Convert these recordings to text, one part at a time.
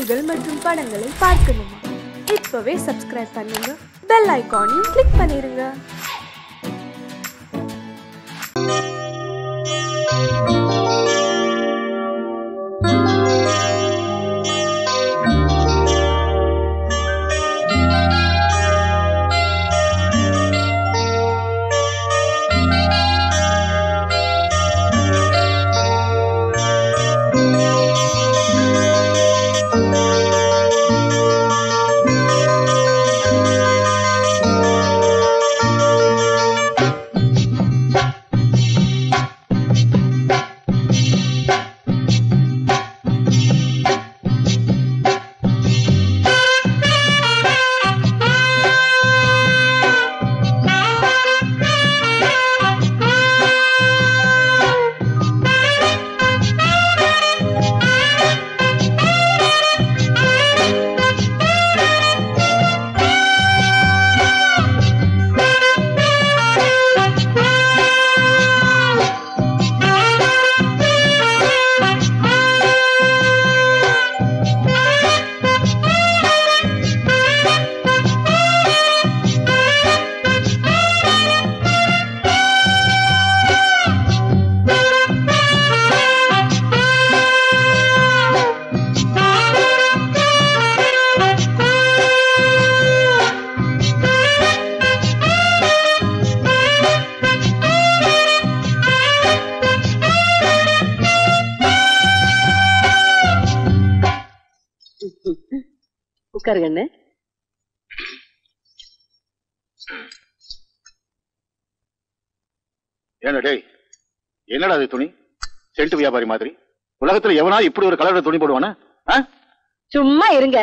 நிகழ்ச்சிகள் மற்றும் படங்களை பார்க்கணுமா? இப்பவே சப்ஸ்கிரைப் பண்ணுங்க, பெல் ஐகானையும் கிளிக் பண்ணிருங்க. உட்காருங்க. என்னடா அது துணி? சென்ட் வியாபாரி மாதிரி உலகத்துல எவனா இப்படி ஒரு கலர்ல துணி போடுவானா? சும்மா இருங்க.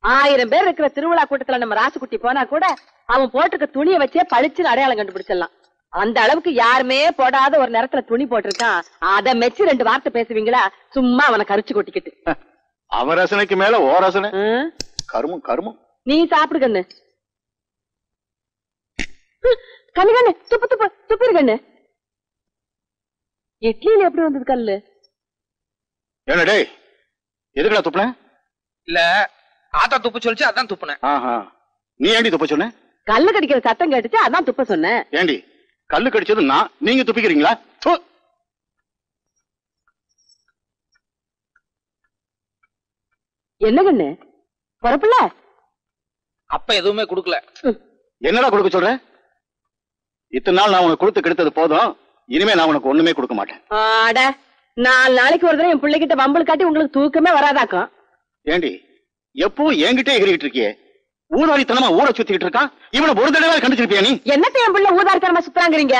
1000 பேர் இருக்கிற திருவிழா கூட்டத்துல நம்ம ராசுக்குட்டி போனா கூட அவன் போட்டிருக்க துணியை வச்சே பளிச்சுன்னு அடையாளம் கண்டுபிடிச்சிடலாம். அந்த அளவுக்கு யாருமே போடாத ஒரு நேரத்துல துணி போட்டிருக்கான். அதை மெச்சு 2 வார்த்தை பேசுவீங்களா? சும்மா அவனை கரிச்சு கொட்டிக்கிட்டு. அவன் ரசனைக்கு மேல ஓ ரசனை. கருமம் கருமம். நீ சாப்பிடு கண்ணு. கண்ணு கண்ணு துப்பு துப்பு துப்பிரு கண்ணு. இட்லியில எப்படி வந்தது கல்லு? என்னடே எதுக்குடா துப்புன? இல்ல ஆத்தா துப்பு சொல்லிச்சு, அதான் துப்புனேன். நீ ஏண்டி துப்ப சொன்ன? கல்லு கடிக்கிற சத்தம் கேட்டுச்சு, அதான் துப்ப சொன்னேன். ஏண்டி கல்லு கடிச்சது நான், நீங்க துப்பிக்கிறீங்களா? என்ன கண்ணு பொறப்புல? அப்ப எதுவுமே குடுக்கல. என்னடா கொடுக்க சொல்ற? இத்தனை நாள் நான் உனக்கு கொடுத்து கெடுத்தது போதும். இனிமே நான் உனக்கு ஒண்ணுமே கொடுக்க மாட்டேன். ஆட 4 நாளைக்கு ஒரு தடவை என் பிள்ளைகிட்ட வம்பல் காட்டி உங்களுக்கு தூக்கமே வராதாக்கும். ஏண்டி எப்பவும் என்கிட்ட எகிரிட்டு இருக்கியே? ஊதாரித்தனமா ஊரை சுத்திக்கிட்டு இருக்கான். இவனை ஒரு தடவை கண்டிச்சிருப்பியா நீ? என்னத்த என் பிள்ளை ஊதாரித்தனமா சுத்துறாங்கிறீங்க?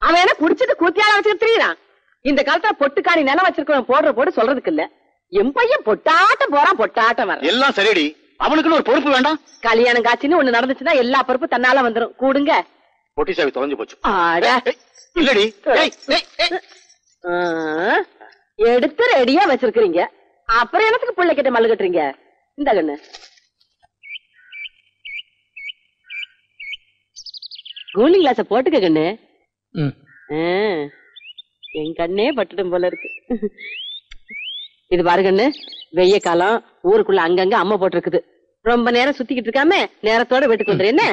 அவன் என்ன குடிச்சிட்டு கூத்தியால வச்சுட்டு திரியிறான். இந்த காலத்துல பொட்டுக்காணி நிலம் வச்சிருக்கவன் போடுற போடு சொல்றதுக்கு இல்ல. என் பையன் பொட்டாட்டம் போறான், பொட்டாட்டம் வர. எல்லாம் சரிடி, அவனுக்குன்னு ஒரு பொறுப்பு வேண்டாம்? கல்யாணம் காட்சின்னு ஒண்ணு நடந்துச்சுன்னா எல்லா பொறுப்பு தன்னால வந்துரும். கூடுங்க. பொட்டி சாவி தொலைஞ்சு போச்சு. இல்லடி எடுத்து ரெடியா வச்சிருக்கீங்க. அப்புறம் எனக்கு பிள்ளை கிட்ட மல்லு கட்டுறீங்க. இந்த கண்ணு கூலிங் கிளாஸ போட்டுக்க கண்ணு. என் கண்ணே பட்டுடும் போல இருக்கு. இது பாரு கண்ணு, வெய்ய காலம், ஊருக்குள்ள அங்கங்க அம்மா போட்டிருக்குது. ரொம்ப நேரம் சுத்திக்கிட்டு இருக்காம நேரத்தோட வீட்டுக்கு வந்துரு. என்ன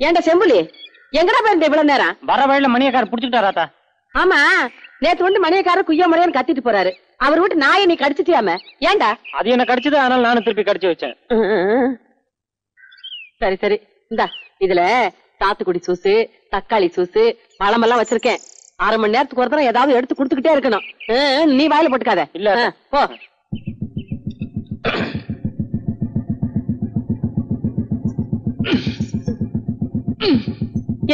ஏண்டா செம்புலி, எங்கடா போயிருந்த இவ்வளவு நேரம்? வர வழியில மணியக்காரர் புடிச்சுட்டாராத்தா? ஆமா, நேத்து வந்து மணியக்காரர் குய்ய முறையான்னு கத்திட்டு போறாரு. அவர் வீட்டு நாயை நீ கடிச்சிட்டியாம? ஏண்டா? அது என்ன கடிச்சது, அதனால நானும் திருப்பி கடிச்சு வச்சேன். சரி சரி, இந்தா இதுல சாத்துக்குடி சூசு, தக்காளி சூசு, பழமெல்லாம் வச்சிருக்கேன். 1/2 மணி நேரத்துக்கு ஒரு தடவை ஏதாவது எடுத்து குடுத்துக்கிட்டே இருக்கணும். நீ வாயில போட்டுக்காத. இல்ல போ.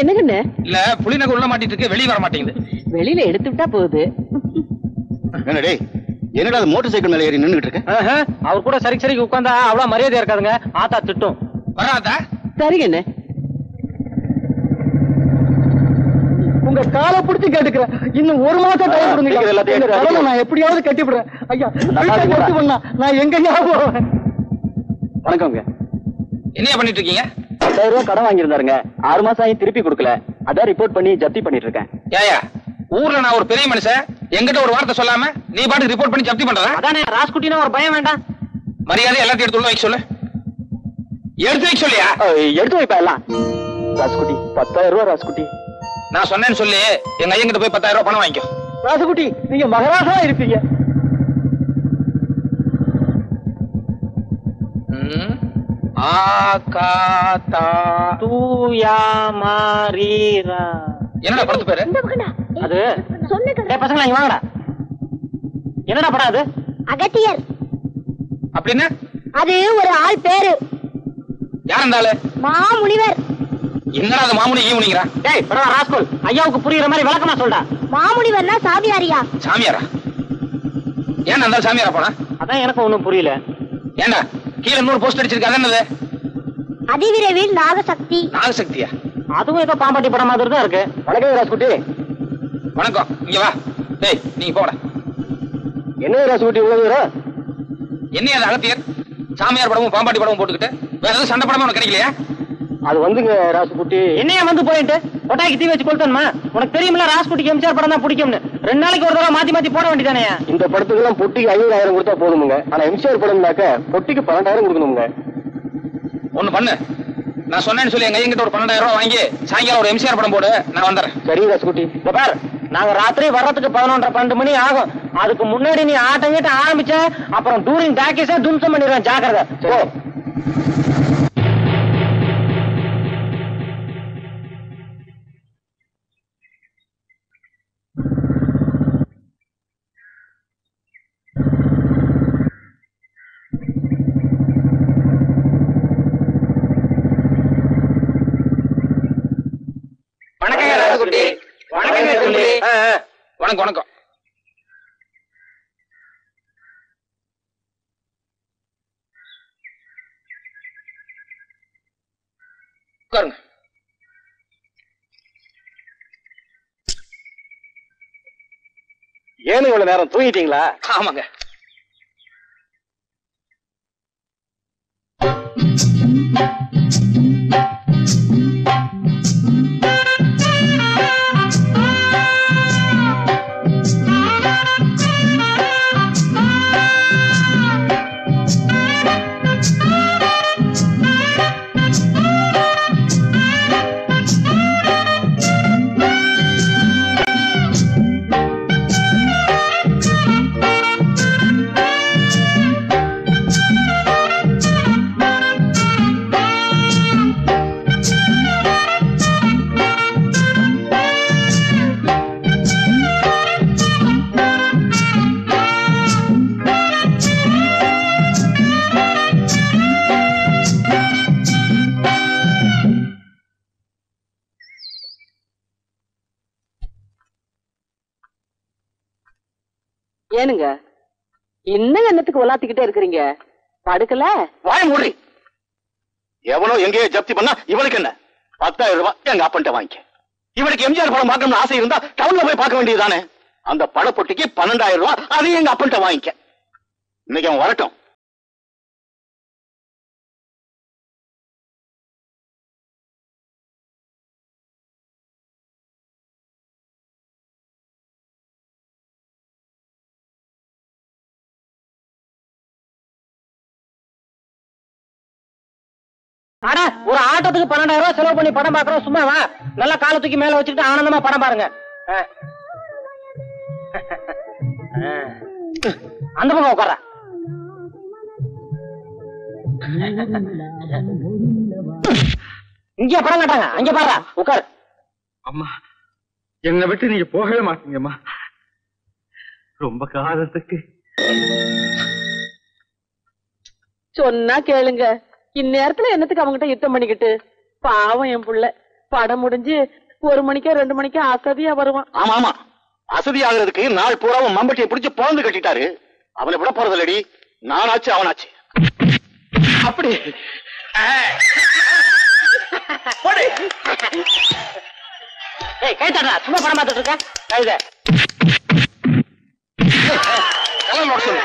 என்னங்கண்ணு? இல்ல புளிநகர் உள்ள மாட்டிட்டு இருக்கு, வெளியே வர மாட்டேங்குது. வெளியில எடுத்து விட்டா போகுது. என்னடே என்னடா மோட்டார் சைக்கிள் மேல ஏறி நின்னுட்டு இருக்க? அவர் கூட சரி சரிக்கு உட்கார்ந்தா அவ்வளவு மரியாதையா இருக்காதுங்க. ஆத்தா திட்டும். வராதா? சரிங்கண்ணு. உங்க காலை பிடிச்சு கேட்டுக்கிறேன். இன்னும் 1 மாசம் டைம் கொடுங்க. நான் எப்படியாவது கட்டிவிடுறேன். ஐயா நான் எங்கயா போவேன்? வணக்கம்ங்க. என்ன பண்ணிட்டு இருக்கீங்க? 10,000 ரூபாய் கடன் வாங்கியிருந்தாருங்க. 6 மாசம் ஆகி திருப்பி கொடுக்கல. அதான் ரிப்போர்ட் பண்ணி ஜப்தி பண்ணிட்டு இருக்கேன். ஏயா ஊர்ல நான் ஒரு பெரிய மனுஷன், என்கிட்ட ஒரு வார்த்தை சொல்லாம நீ பாட்டுக்கு ரிப்போர்ட் பண்ணி ஜப்தி பண்றதா? அதானே ராஸ்குட்டினா ஒரு பயம் வேண்டாம். மரியாதை எல்லாத்தையும் எடுத்து உள்ள வைக்க சொல்லு. எடுத்து வைக்க சொல்லியா? எடுத்து வைப்பா எல்லாம். ராஸ்குட்டி 10,000 ரூபாய். ராஸ்குட்டி நான் சொன்னேன்னு சொல்லி எங்க ஐயன் கிட்ட போய் 10,000 ரூபாய் பணம் வாங்கிக்கோ. ராசுகுட்டி நீங்க மகாராஜா இருப்பீங்க. என்னடா படத்து பேரு? அது பசங்களா இங்க வாங்கடா. என்னடா படம் அது? அகத்தியர். அப்படின்னா அது ஒரு ஆள் பேரு. யார் அந்த ஆளு? மாமுனிவர். என்னடா அது மாமுனி ஈமுனிங்கிறா? டேய் பரவா ராஸ்கோல், ஐயாவுக்கு புரியுற மாதிரி விளக்கமா சொல்டா. மாமுனிவர்னா சாமியாரியா? சாமியாரா? ஏன் அந்த சாமியாரா போனா? அதான் எனக்கு ஒண்ணும் புரியல. ஏண்டா கீழே 100 போஸ்ட் அடிச்சிருக்க, என்னது? அதிவிரைவில் நாகசக்தி. நாகசக்தியா? அதுவும் ஏதோ பாம்பாட்டி படம் மாதிரி தான் இருக்கு. வணக்கம் ராசுகுட்டி. வணக்கம். இங்க வா. டேய் நீங்க போடா. என்ன ராசுகுட்டி இவ்வளவு தூரம்? என்ன அது அகத்தியர் சாமியார் படமும் பாம்பாட்டி படமும் போட்டுக்கிட்டு வேற ஏதாவது சண்டை படமும் உனக்கு கிடைக்கலையா? அது வந்துங்க ராசுகுட்டி. என்னையா வந்து போயிட்டு கொட்டாய்க்கு தீ வச்சு கொளுத்தணுமா? உனக்கு தெரியுமில்ல ராசுகுட்டிக்கு எம்ஜிஆர் படம் தான் பிடிக்கும்னு. 2 நாளைக்கு ஒரு தடவை மாத்தி மாத்தி போட வேண்டியதானே? இந்த படத்துக்கு எல்லாம் பொட்டிக்கு 50,000 கொடுத்தா போதுமுங்க. ஆனா எம்ஜிஆர் படம்னாக்க பொட்டிக்கு 12,000 கொடுக்கணுங்க. ஒண்ணு பண்ணு, நான் சொன்னேன்னு சொல்லி எங்க ஐயங்கிட்ட ஒரு 12,000 ரூபாய் வாங்கி சாயங்காலம் ஒரு எம்ஜிஆர் படம் போடு, நான் வந்துடுறேன். சரி ராசுகுட்டி. இந்த பார், நாங்க ராத்திரி வர்றதுக்கு 11:30-12 மணி ஆகும். அதுக்கு முன்னாடி நீ ஆட்டம் கிட்ட ஆரம்பிச்ச அப்புறம் டூரிங் டாக்கீஸா தும்சம் பண்ணிடுவேன். ஜாக்கிரதை. போ. வணக்கம் வணக்கம். உட்காருங்க. ஏன்னு இவ்வளவு நேரம் தூங்கிட்டீங்களா? ஆமாங்க. ஏனுங்க இன்னும் என்னத்துக்கு உலாத்திக்கிட்டே இருக்கிறீங்க? படுக்கல? வாய மூடி. எவனோ எங்கேயோ ஜப்தி பண்ணா இவனுக்கு என்ன? 10,000 ரூபாய் எங்க அப்பன்ட்ட வாங்கிக்க. இவனுக்கு எம்ஜிஆர் படம் பார்க்கணும்னு ஆசை இருந்தா டவுன்ல போய் பார்க்க வேண்டியதுதானே? அந்த படப்பொட்டிக்கு 12,000 ரூபாய் அதையும் எங்க அப்பன்ட்ட வாங்கிக்க. இன்னைக்கு அவன் வரட்டும். ஆனா ஒரு ஆட்டத்துக்கு 12,000 ரூபாய் செலவு பண்ணி படம் பாக்குறோம். சும்மா வா, நல்லா கால தூக்கி மேல வச்சுக்கிட்டு ஆனந்தமா படம் பாருங்க. அந்த பக்கம் உட்கார. இங்க படம் காட்டாங்க, அங்க பாரு. உட்காரு. அம்மா, என்னை விட்டு நீங்க போகவே மாட்டீங்கம்மா. ரொம்ப காலத்துக்கு சொன்னா கேளுங்க. இந்நேரத்துல என்னத்துக்கு அவங்ககிட்ட யுத்தம் பண்ணிக்கிட்டு? பாவம் என் புள்ள. படம் முடிஞ்சு 1 மணிக்கோ 2 மணிக்கோ அசதியா வருவான். ஆமா ஆமா, அசதி ஆகுறதுக்கு நாள் பூராவும் மம்பட்டியை பிடிச்சு பொழந்து கட்டிட்டாரு. அவனை விட போறதில்லடி. நானாச்சு அவனாச்சு. அப்படி கை தட்டா, சும்மா படம் பார்த்துட்டு இருக்க. கைத கலர் சொல்லு.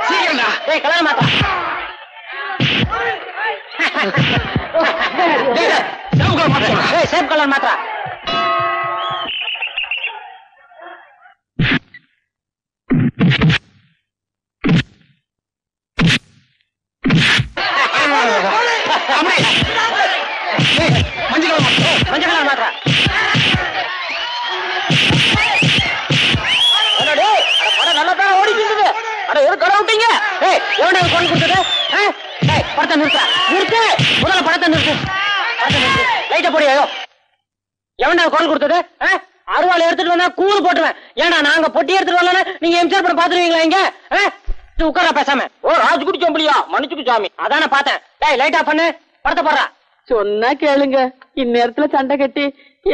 சீக்கிரம்டா. கல்யாணம் மாத்தா. Shape colour மாத்திரா. மஞ்சள் மாட்டா நல்லா தான் ஓடிட்டு இருந்தது. அட ஒரு கடை விட்டீங்க. எவனே கொண்டு கொடுத்தது? படத்தை நிறுத்த நிறுத்து, முதல்ல படத்தை நிறுத்து, லைட்டை போடியோ. எவன்டா குரல் கொடுத்தது? அருவாள் எடுத்துட்டு வந்தா கூறு போட்டுவேன். ஏன்னா நாங்க பொட்டி எடுத்துட்டு வரல, நீங்க எம்ஜிஆர் படம் பாத்துருவீங்களா? இங்க உட்கார பேசாம. ஓ ராஜ்குடி சோம்பலியா, மன்னிச்சுக்கு சாமி. அதானே பார்த்தேன். டேய் லைட்டா பண்ணு, படத்தை போடுறா. சொன்னா கேளுங்க, இந்நேரத்துல சண்டை கட்டி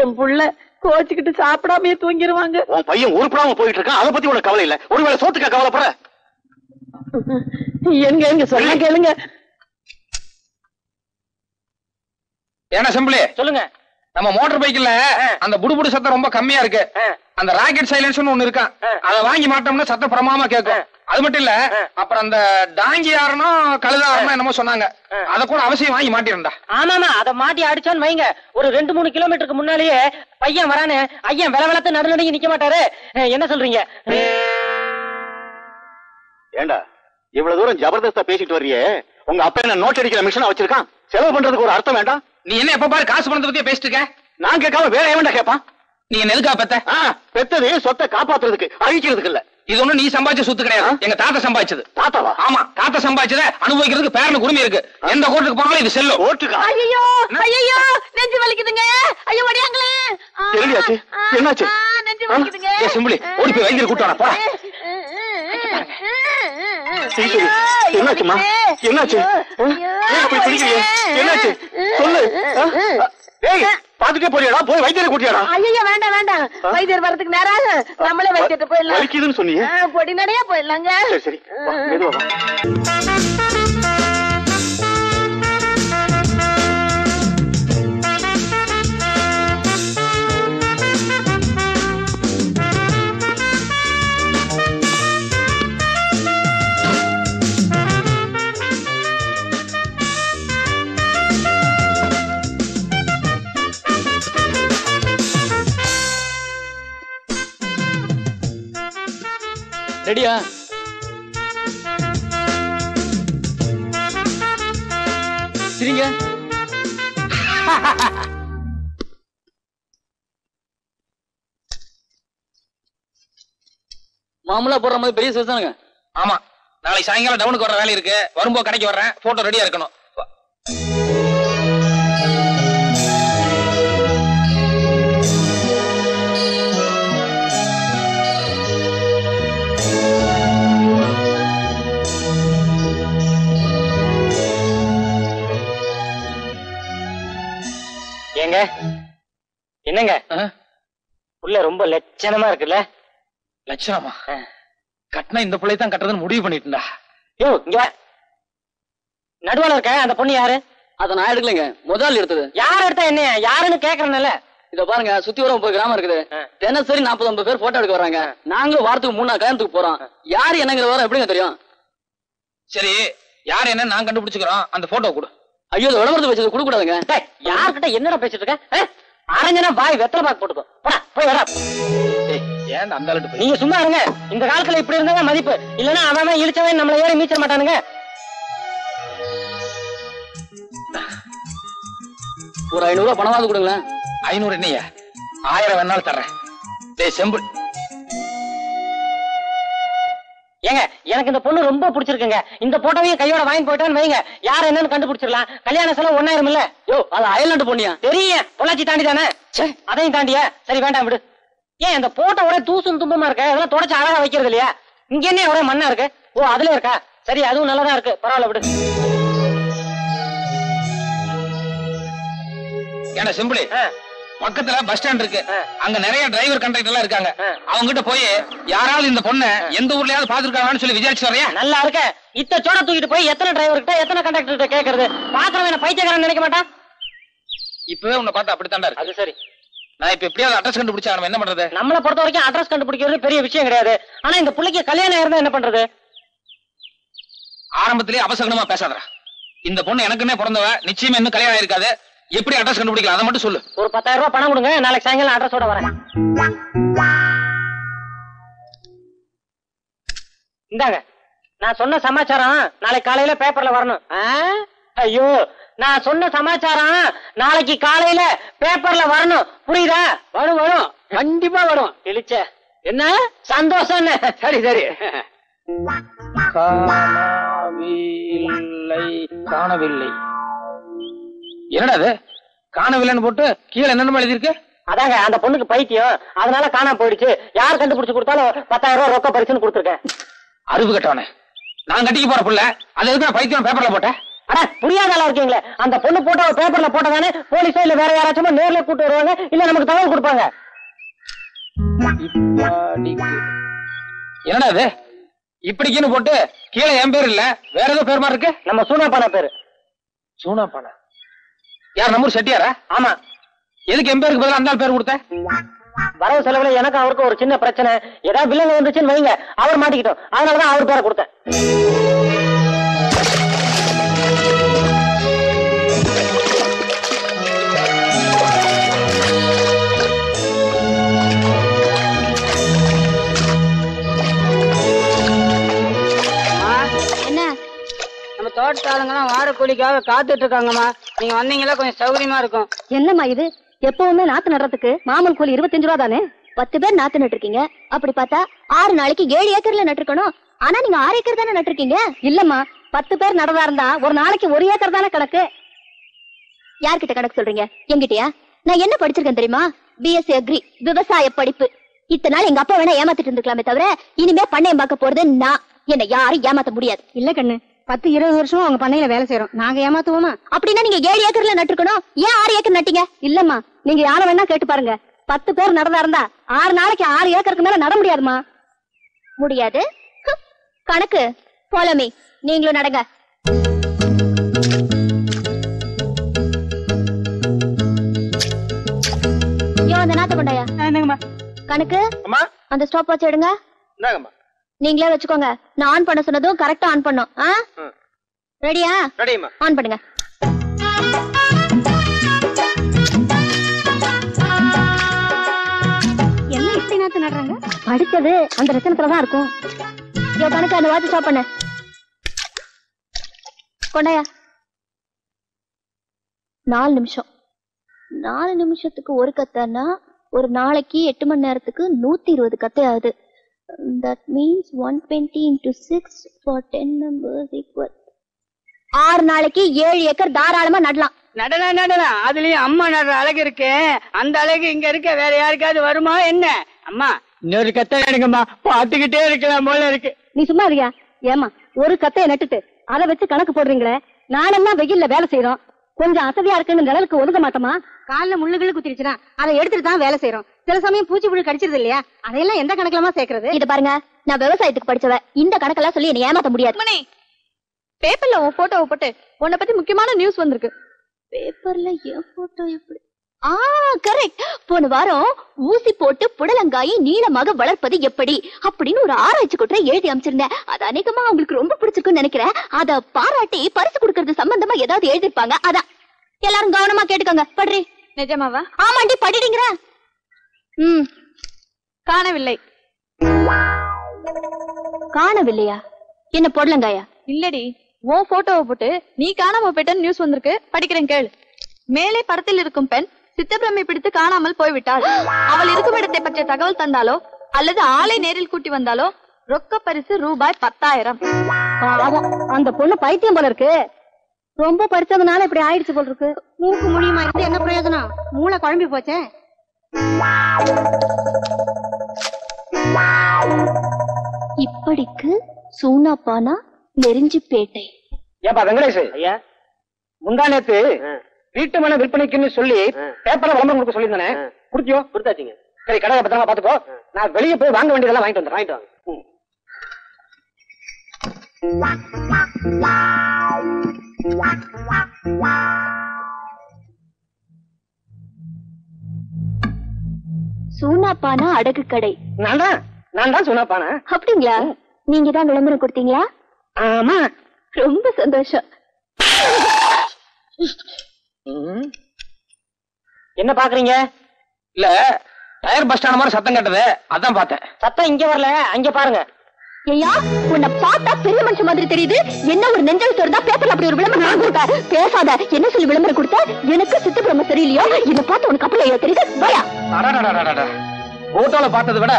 என் புள்ள கோச்சுக்கிட்டு சாப்பிடாமயே தூங்கிடுவாங்க. உன் பையன் உருப்படாம போயிட்டு இருக்கான், அதை பத்தி உனக்கு கவலை இல்ல. ஒருவேளை சோத்துக்கா கவலைப்படுற? எங்க சொன்னா கேளுங்க. ஏன்னா செம்பிளி சொல்லுங்க. நம்ம மோட்டார் பைக்ல அந்த புடுபுடு சத்தம் ரொம்ப கம்மியா இருக்கு. அந்த ராக்கெட் சைலன்ஸ்னு ஒண்ணு இருக்கான், அதை வாங்கி மாட்டோம்னா சத்தம் பிரமாமா கேட்கும். அது மட்டும் இல்ல, அப்புறம் அந்த டாங்கி யாருனோ கழுதாரனோ என்னமோ சொன்னாங்க, அத கூட அவசியம் வாங்கி மாட்டிருந்தா. ஆமாமா, அத மாட்டி அடிச்சான்னு வைங்க, ஒரு 2-3 கிலோமீட்டருக்கு முன்னாலேயே பையன் வரானு ஐயன் வில விளத்து நடுநடுங்கி நிக்க மாட்டாரு. என்ன சொல்றீங்க? ஏண்டா இவ்வளவு தூரம் ஜபர்தஸ்தா பேசிட்டு வர்றியே, உங்க அப்பா என்ன நோட் அடிக்கிற மிஷினா வச்சிருக்கான்? செலவு பண்றதுக்கு ஒரு அர்த்தம் வேண்டாம்? நீ என்ன எப்ப பாரு காசு பணத்தை பத்தியே பேசிட்டு இருக்க? நான் கேட்காம வேற எவன்டா கேட்பான்? நீ என்ன எதுக்கா பெத்த? பெத்தது சொத்தை காப்பாத்துறதுக்கு, அழிக்கிறதுக்கு இல்ல. இது ஒண்ணு நீ சம்பாதிச்ச சொத்து கிடையாது, எங்க தாத்தா சம்பாதிச்சது. தாத்தாவா? ஆமா, தாத்தா சம்பாதிச்சத அனுபவிக்கிறதுக்கு பேரனுக்கு உரிமை இருக்கு. எந்த கோர்ட்டுக்கு போனாலும் இது செல்லும். ஓட்டுக்கா? ஐயோ ஐயோ, நெஞ்சு வலிக்குதுங்க. ஐயோ வடியாங்களே. என்னடியாச்சு? என்னாச்சு? நெஞ்சு வலிக்குதுங்க. ஏ சிம்பிளி, ஓடி போய் வைத்தியர் கூட்டு வாடா, போடா. என்னாச்சுமா? என்னாச்சு? போய் பிடிக்கலையே, என்னாச்சு சொல்லு. பாத்துட்டே போறியாடா? போய் வைத்தியரை கூட்டியாடா? ஐயோ வேண்டாம் வேண்டாம், வைத்தியர் வரதுக்கு நேரம், நம்மளே வைத்தியர்கிட்ட போயிடலாம். வலிக்குதுன்னு சொன்னீங்க, பொடி நடையா போயிடலாங்க. சரி சரி, மெதுவா வா. ரெடியா? சரிங்க. மாமூலா போடுற மாதிரி பெரிய சைஸ் தானுங்க. ஆமா, நாளைக்கு சாயங்காலம் டவுனுக்கு வர வேலை இருக்கு, வரும்போது கடைக்கு வர்றேன். போட்டோ ரெடியா இருக்கணும். ஏங்க என்னங்க உள்ள ரொம்ப லட்சணமா இருக்குல்ல? லட்சணமா? கட்டினா இந்த பிள்ளை தான் கட்டுறதுன்னு முடிவு பண்ணிட்டுடா. யோ இங்க நடுவால இருக்க அந்த பொண்ணு யாரு? அத நான் எடுக்கலைங்க, முதல் எடுத்தது. யார் எடுத்தா என்ன? யாருன்னு கேக்குறேன்ல. இத பாருங்க, சுத்தி வர 30 கிராமம் இருக்குது. தினசரி 40-50 பேர் போட்டோ எடுக்க வர்றாங்க. நாங்களும் வாரத்துக்கு 3 கல்யாணத்துக்கு போறோம். யாரு என்னங்கிற வர எப்படிங்க தெரியும்? சரி, யார் என்ன நான் கண்டுபிடிச்சுக்கிறோம். அந்த போட்டோ கொடு. ஐயோ, விளம்பரத்தை வச்சது கொடுக்க கூடாதுங்க. யார்கிட்ட என்னடா பேசிட்டு இருக்க? அரஞ்சனா பாய் வெத்தலை பாக்கு போட்டுக்கோ. போடா போய் வரா. ஏன் அந்த ஆளுட்டு நீங்க சும்மா இருங்க. இந்த காலத்துல இப்படி இருந்தா மதிப்பு, இல்லன்னா அவன் இழுச்சவன் நம்மள ஏறி மீச்ச மாட்டானுங்க. ஒரு 500 ரூபாய் பணமாவது கொடுங்களேன். 500 என்னையா? 1000 வேணாலும் தர்றேன். டேய் செம்பு, ஏங்க எனக்கு இந்த பொண்ணு ரொம்ப பிடிச்சிருக்குங்க. இந்த போட்டோவையும் கையோட வாங்கி போயிட்டான்னு வைங்க, யார் என்னன்னு கண்டுபிடிச்சிடலாம். கல்யாண செலவு 1000 இல்ல. யோ, அது அயல்நாட்டு பொண்ணியா? தெரியும், பொள்ளாச்சி தாண்டி தானே. அதையும் தாண்டியா? சரி வேண்டாம் விடு. ஏன் இந்த போட்டோ ஒரே தூசும் தும்பமா இருக்க? அதெல்லாம் தொடச்சு அழகா வைக்கிறது இல்லையா? இங்க என்ன ஒரே மண்ணா இருக்கு? ஓ அதுல இருக்கா? சரி, அதுவும் நல்லதா இருக்கு, பரவாயில்ல விடு. ஏன்னா சிம்பிளி, பக்கத்துல பஸ் ஸ்டாண்ட் இருக்கு, அங்க நிறைய டிரைவர் கண்டக்டர் எல்லாம் இருக்காங்க. அவங்க கிட்ட போய் யாராவது இந்த பொண்ணை எந்த ஊர்லயாவது பாத்துருக்காங்கன்னு சொல்லி விசாரிச்சு வரையா? நல்லா இருக்க. இத்த சோட தூக்கிட்டு போய் எத்தனை டிரைவர் கிட்ட எத்தனை கண்டக்டர் கிட்ட கேக்குறது? பாக்குறவன் என்ன பைத்தியக்காரன் நினைக்க மாட்டான்? இப்பவே உன்னை பார்த்தா அப்படித்தாண்டா இருக்கு. அது சரி. நான் இப்ப எப்படியாவது அட்ரஸ் கண்டுபிடிச்சா நம்ம என்ன பண்றது? நம்மளை பொறுத்த வரைக்கும் அட்ரஸ் கண்டுபிடிக்கிறது பெரிய விஷயம் கிடையாது. ஆனா இந்த பிள்ளைக்கு கல்யாணம் இருந்தா என்ன பண்றது? ஆரம்பத்திலேயே அபசகனமா பேசாதடா. இந்த பொண்ணு எனக்குன்னே பிறந்தவ, நிச்சயமா இன்னும் கல்யாணம் இருக்காது. எப்படி அட்ரஸ் கண்டுபிடிக்கலாம் அதை மட்டும் சொல்லு. ஒரு 10,000 ரூபாய் பணம் கொடுங்க, நாளைக்கு சாயங்காலம் அட்ரஸோட வரேன். இந்தாங்க, நான் சொன்ன சமாச்சாரம் நாளைக்கு காலையில பேப்பர்ல வரணும். ஐயோ, நான் சொன்ன சமாச்சாரம் நாளைக்கு காலையில பேப்பர்ல வரணும், புரியுதா? வரும் வரும், கண்டிப்பா வரும். இழிச்ச என்ன சந்தோஷம். சரி சரி. காணவில்லை. என்னடா அது காணவில்லைன்னு போட்டு கீழே என்னென்ன எழுதிருக்கு? அதாங்க அந்த பொண்ணுக்கு பைத்தியம், அதனால காணாம போயிடுச்சு. யார் கண்டுபிடிச்சு கொடுத்தாலும் 10,000 ரூபாய் ரொக்க பரிசுன்னு கொடுத்துருக்கேன். அறிவு கட்டவனே, நான் கட்டிக்க போற புள்ள அது எதுக்கு நான் பைத்தியம் பேப்பர்ல போட்டேன்? அட புரியாத இருக்கீங்களே, அந்த பொண்ணு போட்டோ பேப்பர்ல போட்டதானே போலீஸோ இல்ல வேற யாராச்சும் நேர்ல கூட்டு வருவாங்க, இல்ல நமக்கு தகவல் கொடுப்பாங்க. என்னடா அது இப்படிக்குன்னு போட்டு கீழே என் பேர் இல்ல வேற ஏதோ பேர் மாதிரி இருக்கு. நம்ம சூனாப்பானா பேரு. சூனாப்பானா? யார் நம்ம ஊர் செட்டியாரா? ஆமா. எதுக்கு என் பேருக்கு பதிலா அந்த பேர் கொடுத்த? வரவு செலவுல எனக்கு அவருக்கு ஒரு சின்ன பிரச்சனை, ஏதாவது வில்லங்க வந்துச்சுன்னு வைங்க, அவர் மாட்டிக்கிட்டோம், அதனாலதான் அவர் பேரை கொடுத்தேன். நம்ம தோட்டத்தாளுங்கெல்லாம் வார கூலிக்காக காத்துட்டு இருக்காங்கம்மா. நீங்க வந்தீங்களா கொஞ்சம் சௌகரியமா இருக்கும். என்னம்மா இது? எப்பவுமே நாத்து நடுறதுக்கு மாமூல் கூலி 25 ரூபா தானே? 10 பேர் நாத்து நட்டுருக்கீங்க, அப்படி பார்த்தா 6 நாளைக்கு 7 ஏக்கர்ல நட்டுருக்கணும். ஆனா நீங்க 6 ஏக்கர் தானே நட்டுருக்கீங்க. இல்லம்மா, 10 பேர் நடதா இருந்தா ஒரு நாளைக்கு 1 ஏக்கர் தானே கணக்கு. யார்கிட்ட கணக்கு சொல்றீங்க? என்கிட்டயா? நான் என்ன படிச்சிருக்கேன் தெரியுமா? BSc அக்ரி, விவசாய படிப்பு. இத்தனை நாள் எங்க அப்பா வேணா ஏமாத்திட்டு இருந்துக்கலாமே தவிர இனிமே பண்ணையம் பார்க்க போறது நான். என்ன யாரும் ஏமாத்த முடியாது. இல்ல கண்ணு, 10-20 வருஷம் அவங்க பண்ணையில வேலை செய்யறோம், நாங்க ஏமாத்துவோமா? அப்படின்னா நீங்க 7 ஏக்கர்ல நட்டுருக்கணும், ஏன் 6 ஏக்கர் நட்டீங்க? இல்லம்மா, நீங்க யார வேணா கேட்டு பாருங்க. 10 பேர் நடந்தா இருந்தா 6 நாளைக்கு 6 ஏக்கருக்கு மேல நட முடியாதுமா. முடியாது கணக்கு. போலமே நீங்களும் நடங்க. யோ அந்த நாத்த கொண்டாயா. கணக்கு அந்த ஸ்டாப் வாட்ச் எடுங்க. நீங்களே வச்சுக்கோங்க. நான் ஆன் பண்ண சொன்னதும் கரெக்டா ஆன் பண்ணும். ரெடியா? ஆன் பண்ணுங்க. என்ன இப்படி நாத்து நடுறாங்க? படிச்சது அந்த ரச்சனத்துலதான் இருக்கும். கணக்கு அந்த வாட்ச் ஸ்டாப் பண்ண கொண்டாயா. 4 நிமிஷம். 4 நிமிஷத்துக்கு ஒரு கத்தைன்னா ஒரு நாளைக்கு 8 மணி நேரத்துக்கு 120 கத்தை ஆகுது. That means 120 into 6 for 10 members equal. 6 நாளைக்கு 7 ஏக்கர் தாராளமா நடலாம். நடலாம். அதுலயும் அம்மா நடுற அழகு இருக்கு, அந்த அழகு இங்க இருக்க வேற யாருக்காவது வருமா என்ன? அம்மா இன்னொரு கத்தை எடுங்கம்மா, பாத்துக்கிட்டே இருக்கலாம் போல இருக்கு. நீ சும்மா இருக்கியா? ஏமா ஒரு கத்தையை நட்டுட்டு அதை வச்சு கணக்கு போடுறீங்களே? நானெல்லாம் வெயில்ல வேலை செய்யறோம், கொஞ்சம் அசதியா இருக்குன்னு நிழலுக்கு ஒதுக்க மாட்டோமா? காலில் முள்ளுகள் குத்திருச்சுன்னா அதை எடுத்துட்டு தான் வேலை செய்யறோம். சில சமயம் பூச்சி புழு கடிச்சிருது இல்லையா? அதையெல்லாம் எந்த கணக்குலமா சேர்க்கறது? இது பாருங்க, நான் விவசாயத்துக்கு படிச்சவ, இந்த கணக்கெல்லாம் சொல்லி என்ன ஏமாத்த முடியாது. பேப்பர்ல உன் போட்டோவை போட்டு உன்னை பத்தி முக்கியமான நியூஸ் வந்திருக்கு. பேப்பர்ல என் போட்டோ எப்படி? கரெக்ட். போன வாரம் ஊசி போட்டு புடலங்காயை நீளமாக வளர்ப்பது எப்படி அப்படின்னு ஒரு ஆராய்ச்சி கூட்ட எழுதி அமைச்சிருந்தேன். அது அநேகமா உங்களுக்கு ரொம்ப பிடிச்சிருக்குன்னு நினைக்கிறேன். அத பாராட்டி பரிசு கொடுக்கறது சம்பந்தமா ஏதாவது எழுதிருப்பாங்க. அதான் எல்லாரும் கவனமா கேட்டுக்கோங்க. படுறி. நிஜமாவா? ஆமாண்டி, படிடுங்கிற. காணவில்லை. காணவில்லையா? என்ன புடலங்காயா? இல்லடி, உன் போட்டோவை போட்டு நீ காணாம போயிட்ட நியூஸ் வந்திருக்கு, படிக்கிறேன் கேளு. மேலே படத்தில் இருக்கும் பெண் சித்தப்பிரமை பிடித்து காணாமல் போய்விட்டாள். அவள் இருக்கும் இடத்தை பற்றிய தகவல் தந்தாலோ அல்லது ஆளை நேரில் கூட்டி வந்தாலோ ரொக்க பரிசு ரூபாய் 10,000. அந்த பொண்ணு பைத்தியம் போல இருக்கு. ரொம்ப படிச்சதுனால இப்படி ஆயிடுச்சு போல இருக்கு. மூக்கு முடியுமா இருந்து என்ன பிரயோஜனம்? மூளை குழம்பி போச்சே. இப்படிக்கு சூனாப்பானா நெருஞ்சிப்பேட்டை. ஏப்பா வெங்கடேஷ் ஐயா, முந்தா நேத்து வீட்டு மன விற்பனைக்குன்னு சொல்லி பேப்பர்ல விளம்பரம் கொடுக்க சொல்லியிருந்தானே, குடுத்தியோ? கொடுத்தாச்சுங்க. சரி, கடையை பத்திரமா பாத்துக்கோ. நான் வெளியே போய் வாங்க வேண்டியதெல்லாம் வாங்கிட்டு வந்துடுறேன். சூனாப்பானா அடகு கடை. நான் தான் சூனாப்பானா. அப்படிங்களா? நீங்க தான் விளம்பரம் கொடுத்தீங்களா? ஆமா. ரொம்ப சந்தோஷம். என்ன பாக்குறீங்க? இல்ல, டயர் பஸ் ஸ்டாண்ட் மாதிரி சத்தம் கேட்டது, அதான் பார்த்தேன். சத்தம் இங்க வரல, அங்க பாருங்க. ஐயா உன்னை பார்த்தா பெரிய மனுஷன் மாதிரி தெரியுது. என்ன ஒரு நெஞ்சல் தோறதா பேப்பர்ல அப்படி ஒரு விளம்பரம் கொடுத்த. பேசாத. என்ன சொல்லி விளம்பரம் கொடுத்த? எனக்கு சித்த பிரம்ம தெரியலையோ? என்ன பார்த்து உனக்கு அப்படி தெரியுது? வாயா. போட்டோல பார்த்ததை விட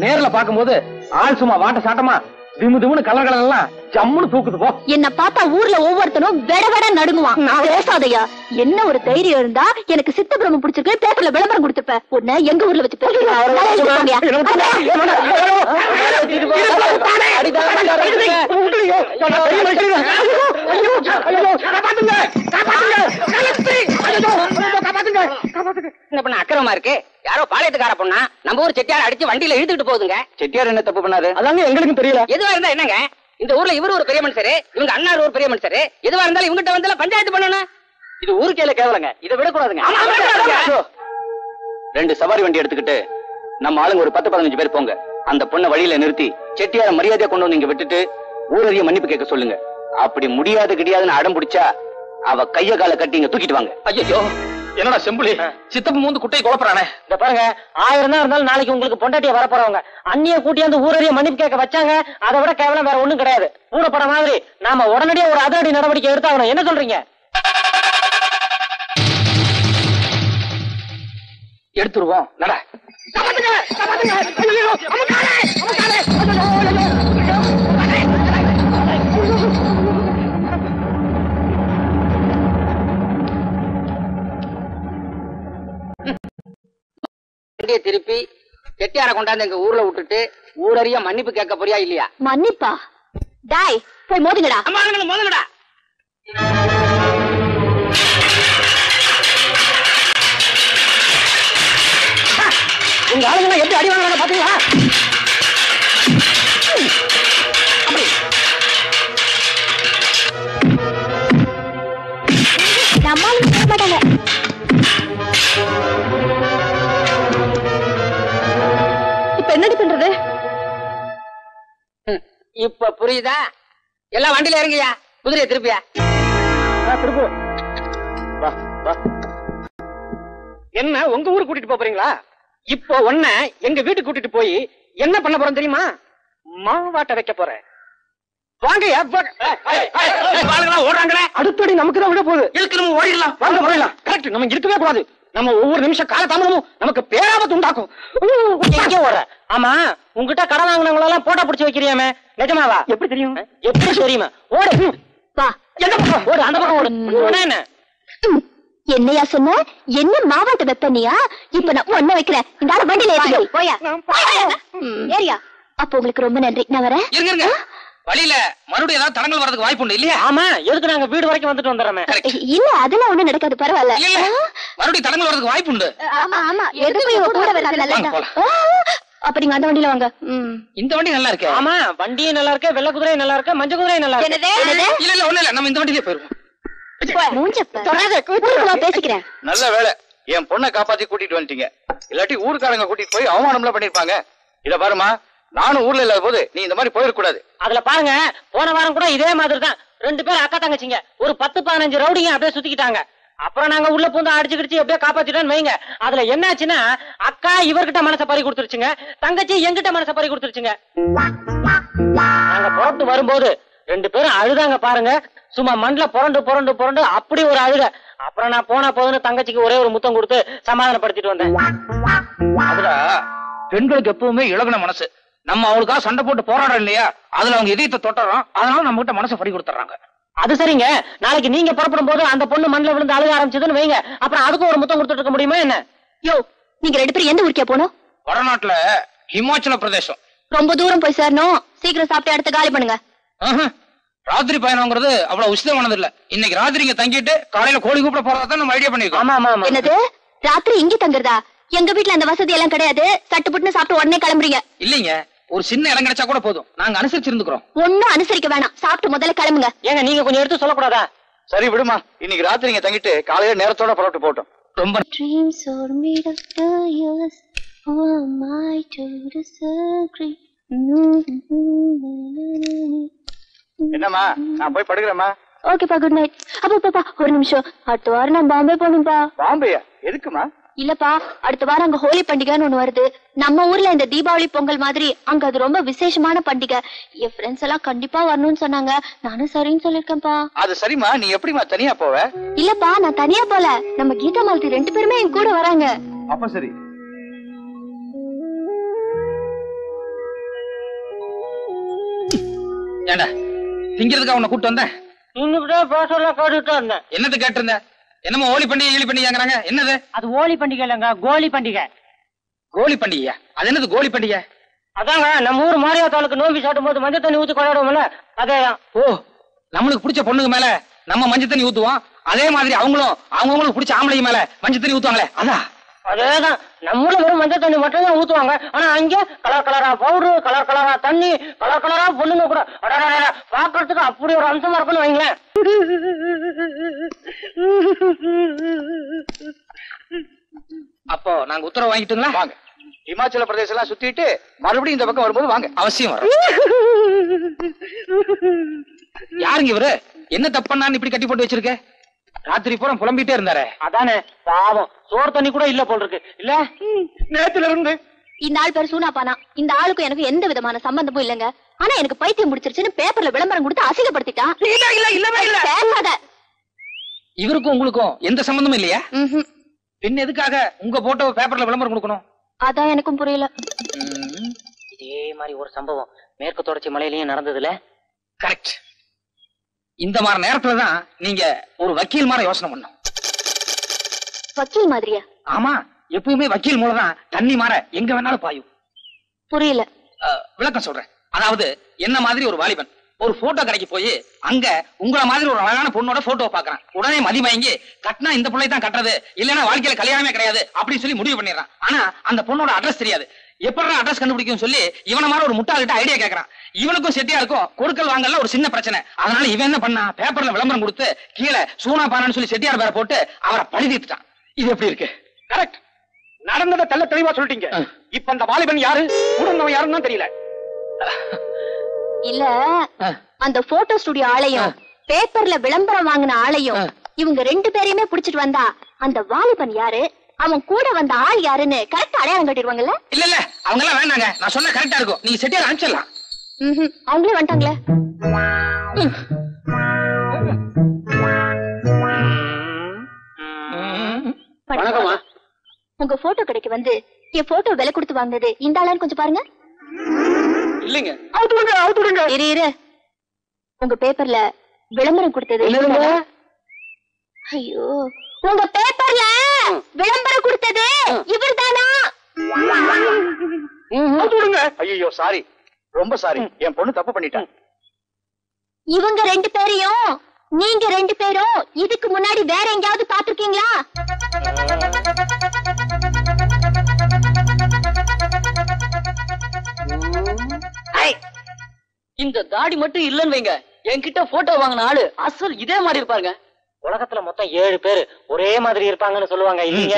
நேர்ல பாக்கும்போது ஆள் சும்மா வாட்ட சாட்டமா திமுன்னு கலர் எல்லாம் ஜம்முன்னு தூக்குது போ. என்ன பார்த்தா ஊர்ல ஒவ்வொருத்தனும் வெட வெட நடுங்குவான். பேசாதையா. என்ன ஒரு தைரியம் இருந்தா எனக்கு சித்த பிரம்ம பிடிச்சிருக்கு பேப்பர்ல விளம்பரம் கொடுத்துப்ப. உன்னை எங்க ஊர்ல வச்சு அக்கிரமா இருக்கு. யாரோ பாளையத்துக்கார பொண்ணா நம்ம ஊர் செட்டியார் அடிச்சு வண்டியில இழுத்துட்டு போகுதுங்க. செட்டியார் என்ன தப்பு பண்ணாரு? அதாங்க எங்களுக்கும் தெரியல. எதுவா இருந்தா என்னங்க, இந்த ஊர்ல இவரு ஒரு பெரிய மனுஷரு, இவங்க அண்ணாரு ஒரு பெரிய மனுஷரு. எதுவா இருந்தாலும் இவங்கிட்ட வந்து பஞ்சாயத்து பண்ணணும். இது ஊருக்கேல கேவலங்க. இதை விடக்கூடாதுங்க. 2 சவாரி வண்டி எடுத்துக்கிட்டு நம்ம ஆளுங்க ஒரு 10-15 பேர் போங்க. அந்த பொண்ணை வழியில நிறுத்தி செட்டியார மரியாதையா கொண்டு வந்து இங்க விட்டுட்டு ஊரறிய மன்னிப்பு கேட்க சொல்லுங்க. அப்படி முடியாது கிடையாதுன்னு அடம் பிடிச்சா அவ கைய கால கட்டி இங்க தூக்கிட்டு வாங்க. ஐயோ என்னடா செம்புலி சித்தப்பு மூந்து குட்டையை குழப்பறானே. இந்த பாருங்க 1000 தான் இருந்தாலும் நாளைக்கு உங்களுக்கு பொண்டாட்டிய வரப்போறவங்க அண்ணிய கூட்டியாந்து ஊரறிய மன்னிப்பு கேட்க வச்சாங்க. அதை விட கேவலம் வேற ஒண்ணும் கிடையாது. கூடப்பட மாதிரி நாம உடனடியே ஒரு அதிரடி நடவடிக்கை எடுத்தாகணும். என்ன சொல்றீங்க? எடுத்துருவோம். நட. திருப்பி செட்டியார கொண்டாந்து எங்க ஊர்ல விட்டுட்டு ஊரறிய மன்னிப்பு கேட்க போறியா இல்லையா? மன்னிப்பா? டாய் போய் மோதுங்கடா. மோதுங்கடா. உங்க ஆளுங்க எப்படி அடி வாங்க பாத்தீங்களா? நம்மளும் செய்ய மாட்டாங்க. இப்ப என்னடி பண்றது? இப்ப புரியுதா? எல்லாம் வண்டியில இறங்கியா, குதிரையை திருப்பியா. திருப்பு. என்ன உங்க ஊருக்கு கூட்டிட்டு போறீங்களா? இப்போ ஒன்ன எங்க வீட்டுக்கு கூட்டிட்டு போய் என்ன பண்ண போறோம் தெரியுமா? மாவாட்ட வைக்க போறேன். வாங்க. ஓடுறாங்களே. அடுத்தடி நமக்கு தான் விட போகுது. இருக்கு நம்ம ஓடிடலாம். வாங்க போயிடலாம். கரெக்ட். நம்ம இருக்கவே கூடாது. நம்ம ஒவ்வொரு நிமிஷம் கால தாமதமும் நமக்கு பேராபத்து உண்டாக்கும். ஓடுற. ஆமா உங்ககிட்ட கடன் வாங்கினவங்க எல்லாம் போட்டோ பிடிச்சு வைக்கிறியாமே, நிஜமாவா? எப்படி தெரியும்? எப்படி தெரியுமா? ஓடு. வா. எந்த பக்கம்? ஓடு. அந்த பக்கம் ஓடு. என்ன என்னையா சொன்ன? என்ன மாவாட்ட வெப்பனியா? இப்ப நான் ஒன்ன வைக்கிறேன். இந்த ஆளு வண்டியில ஏறி போயா. ஏரியா. அப்ப உங்களுக்கு ரொம்ப நன்றி. நான் வரேன். இருங்க. வழியில மறுபடியும் ஏதாவது தடங்கள் வரதுக்கு வாய்ப்பு உண்டு இல்லையா? ஆமா. எதுக்கு நாங்க வீடு வரைக்கும் வந்துட்டு வந்துடுறோமே. இல்ல அதெல்லாம் ஒண்ணும் நடக்காது. பரவாயில்ல. மறுபடியும் தடங்கள் வரதுக்கு வாய்ப்பு உண்டு. ஆமா ஆமா. எதுக்கு இவ கூட வரது நல்லதா? அப்ப நீங்க அந்த வண்டியில வாங்க. இந்த வண்டி நல்லா இருக்கு. ஆமா வண்டியும் நல்லா இருக்கு, வெள்ளை குதிரையும் நல்லா இருக்கு, மஞ்சள் குதிரையும் நல்லா இருக்கு. இல்ல ஒண்ணு இல்ல, நம்ம இந்த வண்டியிலே போயிருவோம். பேசிக்கிறேன். நல்ல வேலை என் பொண்ணை காப்பாத்தி கூட்டிட்டு வந்துட்டீங்க. இல்லாட்டி ஊருக்காரங்க கூட்டிட்டு போய் அவமானம்லாம் பண்ணிருப்பாங்க. இத பாருமா, நானும் ஊர்ல இல்லாத போது நீ இந்த மாதிரி போயிடக்கூடாது. அதுல பாருங்க போன வாரம் கூட இதே மாதிரி தான் 2 பேர் அக்கா தங்கச்சிங்க ஒரு 10-15 ரவுடிங்க அப்படியே சுத்திக்கிட்டாங்க. அப்புறம் நாங்க உள்ள பூந்து அடிச்சு கிடிச்சு எப்படியோ காப்பாத்திட்டோன்னு வைங்க. அதுல என்னாச்சுன்னா அக்கா இவர்கிட்ட மனசை பறி கொடுத்துருச்சுங்க, தங்கச்சி எங்கிட்ட மனசை பறி கொடுத்துருச்சுங்க. நாங்க புறப்பட்டு வரும்போது 2 பேரும் அழுதாங்க பாருங்க. சும்மா மண்ல புரண்டு அப்படி ஒரு அழுக. அப்புறம் நான் போனா போதுன்னு தங்கச்சிக்கு ஒரே ஒரு முத்தம் கொடுத்து சமாதானப்படுத்திட்டு வந்தேன். அதுல பெண்களுக்கு எப்பவுமே இழகுன மனசு. நம்ம அவளுக்காக சண்டை போட்டு போராடுறோம் இல்லையா, அதுல அவங்க இதயத்தை தொட்டுறோம். அதனால நம்ம கிட்ட மனசை பறி கொடுத்துறாங்க. அது சரிங்க. நாளைக்கு நீங்க புறப்படும் போது அந்த பொண்ணு மண்ணில் விழுந்து அழுக ஆரம்பிச்சதுன்னு வைங்க. அப்புறம் அதுக்கும் ஒரு முத்தம் கொடுத்துட்டு இருக்க முடியுமா என்ன? யோ நீங்க 2 பேரும் எந்த ஊருக்கே போனோம்? வடநாட்டுல ஹிமாச்சல பிரதேசம். ரொம்ப தூரம் போய் சேரணும். சீக்கிரம் சாப்பிட்டு அடுத்து காலி பண்ணுங்க. ராத்திரி பயணம்ங்கிறது அவ்வளவு உசிதமானது இல்ல. இன்னைக்கு ராத்திரி இங்க தங்கிட்டு காலையில கோழி கூப்பிட போறதா நம்ம ஐடியா பண்ணிருக்கோம். ஆமா ஆமா. என்னது ராத்திரி இங்க தங்குறதா? எங்க வீட்டுல அந்த வசதி எல்லாம் கிடையாது. சட்டு புட்டுன்னு சாப்பிட்டு உடனே கிளம்புறீங்க. இல்லீங்க, ஒரு சின்ன இடம் கிடைச்சா கூட போதும். நாங்க அனுசரிச்சிருந்துக்கிறோம். ஒன்னும் அனுசரிக்க வேணாம். சாப்பிட்டு முதல்ல கிளம்புங்க. ஏங்க நீங்க கொஞ்சம் எடுத்து சொல்லக்கூடாதா? சரி விடுமா, இன்னைக்கு ராத்திரி இங்க தங்கிட்டு காலையில நேரத்தோட புறப்பட்டு போட்டோம். ரொம்ப Dreams are made of the years. Who am I to disagree? என்னம்மா, நான் போய் படுக்கிறேம்மா. ஓகேப்பா, குட் நைட். அப்பா ஒரு நிமிஷம். அடுத்த வாரம் நான் பாம்பே போகணும்பா. பாம்பேயா? எதுக்குமா? இல்லப்பா, அடுத்த வாரம் அங்க ஹோலி பண்டிகைன்னு ஒண்ணு வருது. நம்ம ஊர்ல இந்த தீபாவளி பொங்கல் மாதிரி அங்க அது ரொம்ப விசேஷமான பண்டிகை. என் ஃப்ரெண்ட்ஸ் எல்லாம் கண்டிப்பா வரணும்னு சொன்னாங்க. நானும் சரின்னு சொல்லிருக்கேன்ப்பா. அது சரிம்மா, நீ எப்படிமா தனியா போவ? இல்லப்பா, நான் தனியா போல. நம்ம கீதா மாலதி 2 பேருமே என் கூட வராங்க. அப்ப சரி. ஏண்டா திங்கிறதுக்கு அவனை கூட்டு வந்தேன். என்னது கேட்டிருந்த? என்னமோ ஹோலி பண்டிகை ஈழி பண்டிகைங்கிறாங்க. என்னது அது ஹோலி பண்டிகை இல்லங்க, கோலி பண்டிகை. கோலி பண்டிகையா? அது என்னது கோலி பண்டிகை? அதாங்க நம்ம ஊர் மாரியாத்தாளுக்கு நோம்பி சாட்டும் போது மஞ்சள் தண்ணி ஊத்தி கொண்டாடுவோம்ல, அதேதான். ஓ, நம்மளுக்கு பிடிச்ச பொண்ணுக்கு மேல நம்ம மஞ்சள் தண்ணி ஊத்துவோம், அதே மாதிரி அவங்களும் அவங்களுக்கு பிடிச்ச ஆம்பளைங்க மேல மஞ்சள் தண்ணி ஊத்துவாங்களே, அதான். அதேதான், நம்மள வெறும் மஞ்சள் தண்ணி மட்டும் தான் ஊத்துவாங்க. ஆனா அங்க கலர் கலரா பவுடரு, கலர் கலரா தண்ணி, கலர் கலரா பொண்ணுங்க கூட பாக்குறதுக்கு அப்படி ஒரு அம்சமா இருக்குன்னு வைங்களேன். அப்போ நாங்க உத்தரவு வாங்கிட்டுங்களா? வாங்க, இமாச்சல பிரதேசம் எல்லாம் சுத்திட்டு மறுபடியும் இந்த பக்கம் வரும்போது வாங்க. அவசியம் வர. யாருங்க இவரு? என்ன தப்புன்னு இப்படி கட்டி போட்டு வச்சிருக்க? ராத்திரி பூரா புலம்பிட்டே இருந்தாரே. அதானே பாவம், சோறு தண்ணி கூட இல்ல போல் இருக்கு. இல்ல நேத்துல இருந்து இந்த ஆள் பேர் சூனாப்பானா. இந்த ஆளுக்கும் எனக்கு எந்த விதமான சம்பந்தமும் இல்லங்க. ஆனா எனக்கு பைத்தியம் முடிச்சிருச்சுன்னு பேப்பர்ல விளம்பரம் கொடுத்து அசிங்கப்படுத்திட்டான். இவருக்கும் உங்களுக்கும் எந்த சம்பந்தமும் இல்லையா? பின் எதுக்காக உங்க போட்டோ பேப்பர்ல விளம்பரம் கொடுக்கணும்? அதான் எனக்கும் புரியல. இதே மாதிரி ஒரு சம்பவம் மேற்கு தொடர்ச்சி மலையிலயும் நடந்ததுல. கரெக்ட். இந்த மாதிரி நேரத்துலதான் நீங்க ஒரு வக்கீல் மாதிரி யோசனை பண்ணும். வக்கீல் மாதிரியா? ஆமா, எப்பவுமே வக்கீல் மூலதான் தண்ணி மாற எங்க வேணாலும் பாயும். புரியல. விளக்கம் சொல்றேன். அதாவது என்ன மாதிரி ஒரு வாலிபன் ஒரு போட்டோ கடைக்கு போய் அங்க உங்களை மாதிரி ஒரு அழகான பொண்ணோட போட்டோ பாக்குறான். உடனே மதிமயங்கி கட்டினா இந்த பிள்ளை தான் கட்டுறது, இல்லன்னா வாழ்க்கையில கல்யாணமே கிடையாது அப்படின்னு சொல்லி முடிவு பண்ணிடுறான். ஆனா அந்த பொண்ணோட அட்ரஸ் தெரியாது. எப்படி அட்ரஸ் கண்டுபிடிக்கும் சொல்லி இவன மாதிரி ஒரு முட்டாள்கிட்ட ஐடியா கேட்கறான். இவனுக்கும் செட்டியாருக்கும் கொடுக்கல் வாங்கல ஒரு சின்ன பிரச்சனை. அதனால இவன் என்ன பண்ணா, பேப்பர்ல விளம்பரம் கொடுத்து கீழே சூனா பானான்னு சொல்லி செட்டியார் பேரை போட்டு அவரை பழி தீர்த்துட்டான். இது எப்படி இருக்கு? கரெக்ட். நடந்ததை தெள்ள தெளிவா சொல்லிட்டீங்க. இப்ப அந்த வாலிபன் யாரு, உடனவன் யாருன்னு தான் தெரியல. இல்ல, அந்த போட்டோ ஸ்டுடியோ ஆளையும் பேப்பர்ல விளம்பரம் வாங்கின ஆளையும் இவங்க 2 பேரையுமே புடிச்சிட்டு வந்தா அந்த வாலிபன் யாரு, அவன் கூட வந்த ஆள் யாருன்னு கரெக்டா அடையாளம் கட்டிடுவாங்கல்ல? இல்ல இல்ல, அவங்க எல்லாம் வேண்டாங்க. நான் சொன்ன கரெக்டா இருக்கும். நீங்க செட்டியார் அனுப்பிச்சிடலாம். அவங்களே வந்துட்டாங்களே. வணக்கம்மா. உங்க போட்டோ கடைக்கு வந்து என் போட்டோ விலை கொடுத்து வாங்கினது இந்த ஆளான்னு கொஞ்சம் பாருங்க. இல்லைங்க, இரு. உங்க பேப்பர்ல விளம்பரம் கொடுத்தது. ஐயோ, உங்க பேப்பர்ல விளம்பரம் கொடுத்தது இவர்தானா? ஐயோ சாரி, ரொம்ப சாரி, என் பொண்ணு தப்பு பண்ணிட்டான். இவங்க 2 பேரையும் நீங்க 2 பேரும் இதுக்கு முன்னாடி வேற எங்கயாவது பாத்துருக்கீங்களா? இந்த தாடி மட்டும் இல்லன்னு வைங்க, என்கிட்ட போட்டோ வாங்கின ஆளு அசல் இதே மாதிரி இருப்பாருங்க. உலகத்துல மொத்தம் 7 பேரு ஒரே மாதிரி இருப்பாங்கன்னு சொல்லுவாங்க இல்லீங்க.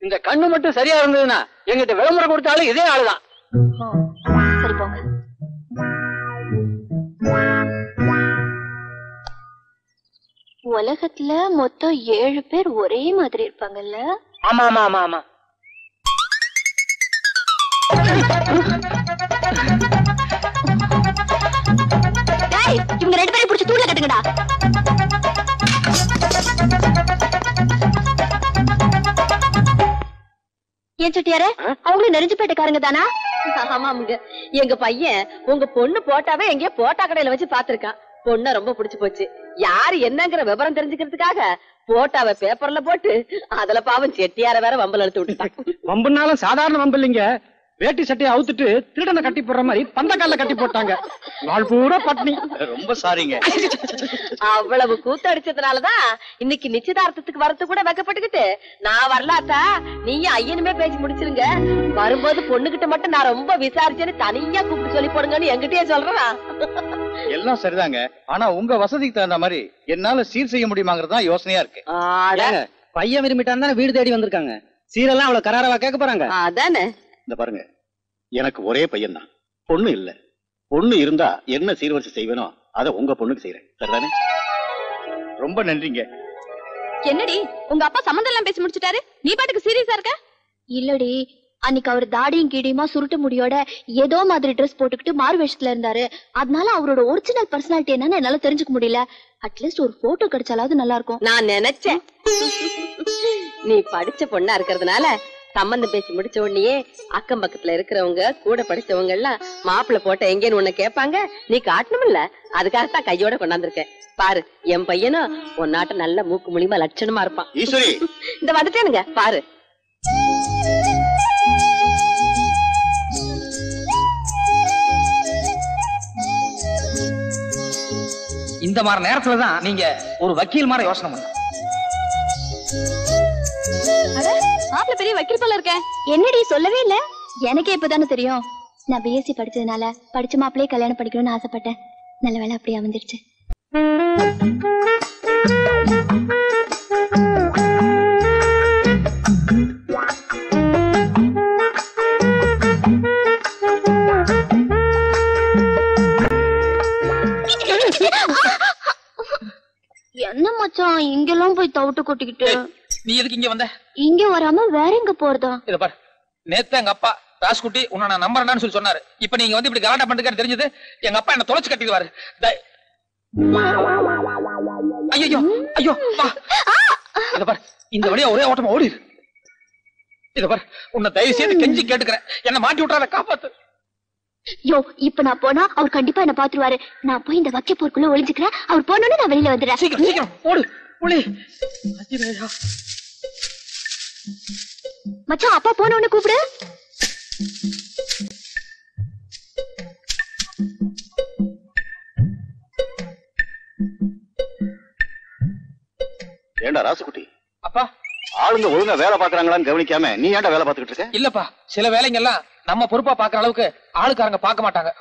இந்த கண்ணு மட்டும் சரியா இருந்ததுன்னா எங்கிட்ட விளம்பரம் கொடுத்தாலும் இதே ஆளுதான். சரி போங்க. உலகத்துல மொத்தம் 7 பேர் ஒரே மாதிரி இருப்பாங்கல்ல? ஆமா ஆமா ஆமா ஆமா. இவங்க 2 பேரையும் பிடிச்சி தூள கட்டுங்கடா. ஏன் செட்டியாரே, அவங்களும் நெருஞ்சிப்பேட்டைக்காரங்க தானா? ஆமாமுங்க, எங்க பையன் உங்க பொண்ணு போட்டாவே எங்கேயோ போட்டா கடையில வச்சு பாத்துருக்கான். பொண்ண ரொம்ப பிடிச்சு போச்சு. யாரு என்னங்கிற விவரம் தெரிஞ்சுக்கிறதுக்காக போட்டாவை பேப்பர்ல போட்டு அதுல பாவம் செட்டியார வேற வம்பல் அழுத்து விட்டுட்டான். வம்புனாலும் சாதாரண வம்பு இல்லைங்க. வேட்டி சட்டையை அவுத்துட்டு திருடனை கட்டி போடுற மாதிரி பந்தக்கால கட்டி போட்டாங்க. நாள் பூரா பட்னி. ரொம்ப சாரிங்க. அவ்வளவு கூத்தடிச்சதுனாலதான் இன்னைக்கு நிச்சயதார்த்தத்துக்கு வரது கூட வெக்கப்பட்டுக்கிட்டு நான் வரலாத்தா நீயும் ஐயனுமே பேசி முடிச்சிருங்க, வரும்போது பொண்ணுகிட்ட மட்டும் நான் ரொம்ப விசாரிச்சேன்னு தனியா கூப்பிட்டு சொல்லி போடுங்கன்னு என்கிட்டயே சொல்றேன். எல்லாம் சரிதாங்க, ஆனா உங்க வசதிக்கு தகுந்த மாதிரி என்னால சீர் செய்ய முடியுமாங்கிறதா யோசனையா இருக்கு. பையன் விரும்பிட்டான் தானே வீடு தேடி வந்திருக்காங்க. சீரெல்லாம் அவ்வளவு கராரவா கேட்க போறாங்க. அதானே. இந்த பாருங்க, எனக்கு ஒரே பையன் தான், பொண்ணு இல்ல. பொண்ணு இருந்தா என்ன சீர்வரிசை செய்வேனோ அதை உங்க பொண்ணுக்கு செய்யறேன். சரிதானே? ரொம்ப நன்றிங்க. என்னடி உங்க அப்பா சம்மந்தம் எல்லாம் பேசி முடிச்சிட்டாரு, நீ பாட்டுக்கு சீரியஸா இருக்க? இல்லடி, அன்னைக்கு அவர் தாடியும் கீடியுமா சுருட்ட முடியோட ஏதோ மாதிரி ட்ரெஸ் போட்டுக்கிட்டு மாறு வேஷத்துல இருந்தாரு. அதனால அவரோட ஒரிஜினல் பர்சனாலிட்டி என்னன்னு என்னால தெரிஞ்சுக்க முடியல. அட்லீஸ்ட் ஒரு போட்டோ கிடைச்சாலாவது நல்லா இருக்கும். நான் நினைச்சேன் நீ படிச்ச பொண்ணா இருக்கிறதுனால சம்பந்தம் பேசி முடிச்ச உடனே அக்கம் பக்கத்துல இருக்கிறவங்க கூட படிச்சவங்க எல்லாம் மாப்பிள்ள போட்ட எங்கேன்னு உன்னை கேட்பாங்க, நீ காட்டணும்ல. அதுக்காகத்தான் கையோட கொண்டாந்துருக்கேன். பாரு, என் பையனும் உன் நாட்ட நல்ல மூக்கு மூலியமா லட்சணமா இருப்பான். ஈஸ்வரி, இந்த வந்துட்டேனுங்க பாரு. இந்த மாதிரி நேரத்துலதான் நீங்க ஒரு வக்கீல் மாதிரி யோசனை பண்ண. மாப்பிள்ள பெரிய வக்கீல் போல இருக்க. என்னடி சொல்லவே இல்ல? எனக்கே இப்பதானே தெரியும். நான் பிஎஸ்சி படிச்சதுனால படிச்ச மாப்பிள்ளையே கல்யாணம் படிக்கணும்னு ஆசைப்பட்டேன். நல்ல வேலை அப்படியே அமைஞ்சிருச்சு. என்ன மச்சான் இங்கெல்லாம் போய் தவிட்டு கொட்டிக்கிட்டு? நீ எதுக்கு இங்க வந்த? இங்க வராம வேற எங்க போறதா? இத பாரு, நேத்து எங்க அப்பா ராஸ்குட்டி உன்னை நான் நம்புறேன்னு சொல்லி சொன்னாரு. இப்ப நீங்க வந்து இப்படி கலாட்டா பண்ணிட்டு தெரிஞ்சது, எங்க அப்பா என்ன தொலைச்சு கட்டிடுவாரு. ஐயோ ஐயோ, இத பாரு, இந்த வழியா ஒரே ஓட்டமா ஓடிடு. இத பாரு, உன்னை தயவு செய்து கெஞ்சி கேட்டுக்கிறேன், என்ன மாட்டி விட்டுறாத, காப்பாத்து. யோ, இப்ப நான் போனா அவர் கண்டிப்பா என்ன பாத்துருவாரு. நான் போய் இந்த வக்கே போருக்குள்ள ஒளிஞ்சுக்கிறேன். அவர் போனோன்னு நான் வெளியில வந்துடுறேன். சீக்கிரம் சீக்கிரம் ஓடு ஒளி. மச்சான், அப்பா போனோன்னு கூப்பிடு. ஏண்டா ராசுகுட்டி, அப்பா ஆளுங்க ஒழுங்கா வேலை பாக்குறாங்களான்னு கவனிக்காம நீ ஏன்டா வேலை பார்த்துக்கிட்டு இருக்க? இல்லப்பா, சில வேலைங்க எல்லாம் நம்ம பொறுப்பா பாக்குற அளவுக்கு ஆளுக்காரங்க பார்க்க மாட்டாங்க.